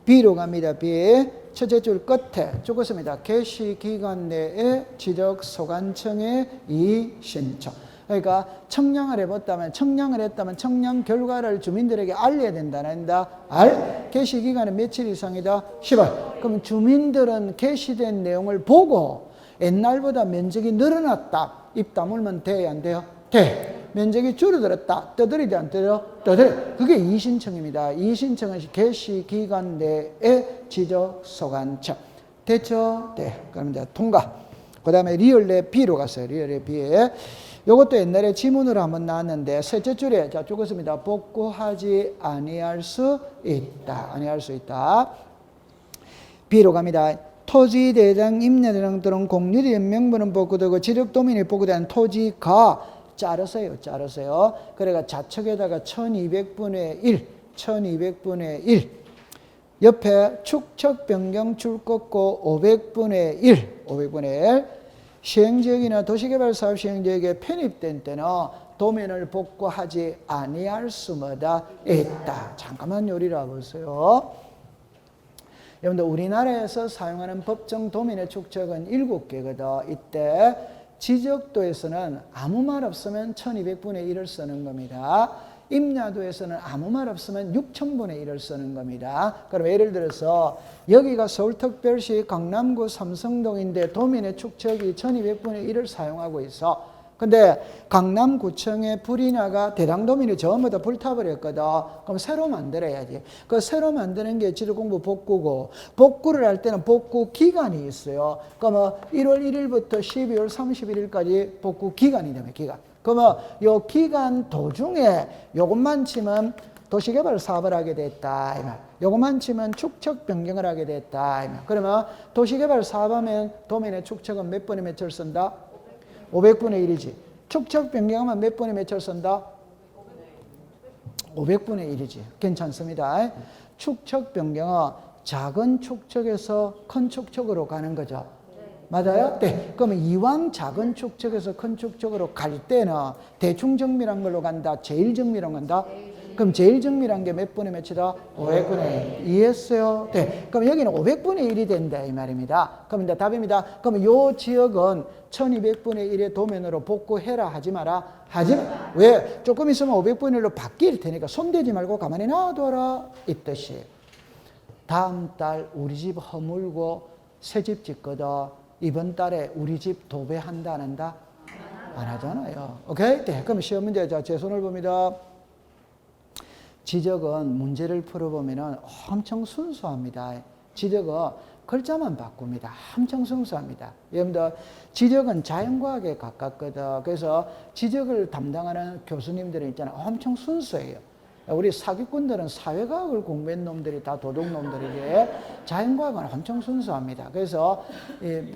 A: B로 갑니다. B. 첫째 줄 끝에 적었습니다. 개시 기간 내에 지적 소관청에 이의신청. 그러니까 청량을 해봤다면 청량 결과를 주민들에게 알려야 된다. 개시 기간은 며칠 이상이다? 10월. 그럼 주민들은 개시된 내용을 보고 옛날보다 면적이 늘어났다. 입 다물면 돼야 안 돼요? 돼. 면적이 줄어들었다. 떠들이지 안 떠들어? 떠들. 그게 이의신청입니다. 이의신청은 개시 기간 내에 지적 소관청. 됐죠? 네. 그럼 이제 통과. 그 다음에 리얼의 B로 갔어요. 리얼의 B에. 이것도 옛날에 지문으로 한번 나왔는데, 셋째 줄에, 자, 적었습니다. 복구하지 아니할 수 있다. 아니할 수 있다. B로 갑니다. 토지대장, 임야대장 등은 공유의 명분은 복구되고 지력도민이 복구된 토지가 자르세요. 그래가 좌측에다가 1200분의 1, 1200분의 1. 옆에 축척 변경 줄 긋고 500분의 1, 500분의 1. 시행지역이나 도시개발사업 시행지역에 편입된 때는 도면을 복구하지 아니할 수마다 있다. 잠깐만 요리를 보세요. 여러분들 우리나라에서 사용하는 법정 도면의 축척은 7개거든. 이때 지적도에서는 아무 말 없으면 1200분의 1을 쓰는 겁니다. 임야도에서는 아무 말 없으면 6000분의 1을 쓰는 겁니다. 그럼 예를 들어서 여기가 서울특별시 강남구 삼성동인데 도민의 축척이 1200분의 1을 사용하고 있어. 근데 강남구청에 불이 나가 대당도민이 전부 다 불타버렸거든. 그럼 새로 만들어야지. 그 새로 만드는 게 지도공부 복구고, 복구를 할 때는 복구 기간이 있어요. 그러면 1월 1일부터 12월 31일까지 복구 기간이 되면 기간. 그러면 요 기간 도중에 요것만 치면 도시개발 사업을 하게 됐다. 이 말. 요것만 치면 축척 변경을 하게 됐다. 이 말. 그러면 도시개발 사업하면 도민의 축척은 몇 번에 몇을 쓴다? 500분의 1이지. 축척 변경하면 몇 분의 몇을 쓴다? 500분의 1이지. 괜찮습니다. 축척 변경은 작은 축척에서 큰 축척으로 가는 거죠. 맞아요? 네. 그러면 이왕 작은 축척에서 큰 축척으로 갈 때는 대충 정밀한 걸로 간다? 제일 정밀한 간다? 그럼 제일 정밀한 게 몇 분의 몇이다? 500분의 1. 이해했어요? 네. 그럼 여기는 500분의 1이 된다 이 말입니다. 그럼 이제 답입니다. 그럼 요 지역은 1200분의 1의 도면으로 복구해라 하지 마라. 하지 마. 왜? 조금 있으면 500분의 1로 바뀔 테니까 손대지 말고 가만히 놔둬라 이 뜻이에요. 다음 달 우리 집 허물고 새 집 짓거든. 이번 달에 우리 집 도배한다 안 한다? 안 하잖아요. 오케이? 네. 그럼 시험 문제. 자, 제 손을 봅니다. 지적은 문제를 풀어보면 엄청 순수합니다. 지적은 글자만 바꿉니다. 엄청 순수합니다. 여러분들, 지적은 자연과학에 가깝거든. 그래서 지적을 담당하는 교수님들은 있잖아요. 엄청 순수해요. 우리 사기꾼들은 사회과학을 공부한 놈들이 다 도둑놈들이게 자연과학은 엄청 순수합니다. 그래서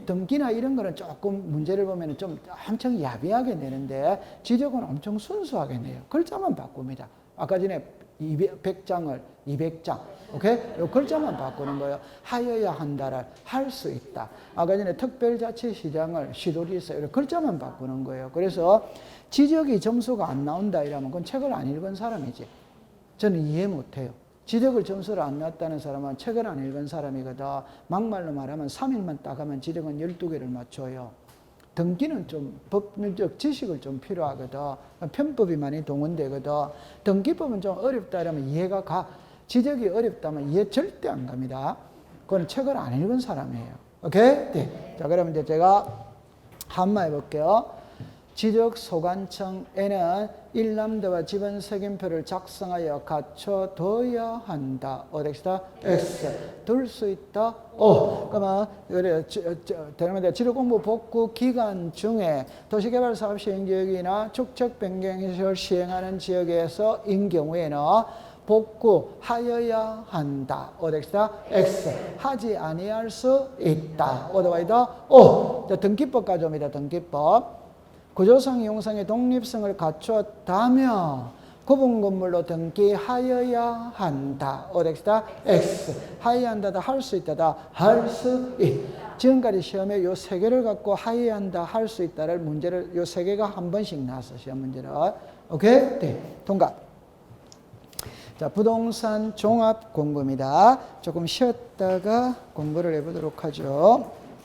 A: 등기나 이런 거는 조금 문제를 보면 좀 엄청 야비하게 내는데 지적은 엄청 순수하게 내요. 글자만 바꿉니다. 아까 전에 100장을 200장. 오케이? 요 글자만 바꾸는 거예요. 하여야 한다를 할 수 있다. 아까 전에 특별자치시장을 시도리에서 이렇게 글자만 바꾸는 거예요. 그래서 지적이 점수가 안 나온다 이러면 그건 책을 안 읽은 사람이지. 저는 이해 못해요. 지적을 점수를 안 났다는 사람은 책을 안 읽은 사람이거든. 막말로 말하면 3일만 딱 하면 지적은 12개를 맞춰요. 등기는 좀 법률적 지식을 좀 필요하거든. 편법이 많이 동원되거든. 등기법은 좀 어렵다 이러면 이해가 가. 지적이 어렵다면 이해 절대 안 갑니다. 그건 책을 안 읽은 사람이에요. 오케이? 네. 자, 그러면 이제 제가 한마 해볼게요. 지적 소관청에는 일람대와 지번 색임표를 작성하여 갖춰둬야 한다. 어디다? X. 둘 수 있다? O. 그러면 그래 지적 공부 복구 기간 중에 도시개발 사업 시행 지역이나 축척 변경시설 시행하는 지역에서 인 경우에는 복구하여야 한다. 어디다? X. 하지 아니할 수 있다. 어디다? O. 등기법까지 옵니다. 등기법. 구조상, 이용상의 독립성을 갖추었다며 구분 건물로 등기하여야 한다. 어디다? X. 하여야 한다다. 할 수 있다다. 할 수 있. 지금까지 시험에 요 세 개를 갖고 하여야 한다. 할 수 있다를 문제를 요 세 개가 한 번씩 나왔어. 시험 문제를. 오케이? 네. 통과. 자, 부동산 종합 공부입니다. 조금 쉬었다가 공부를 해보도록 하죠.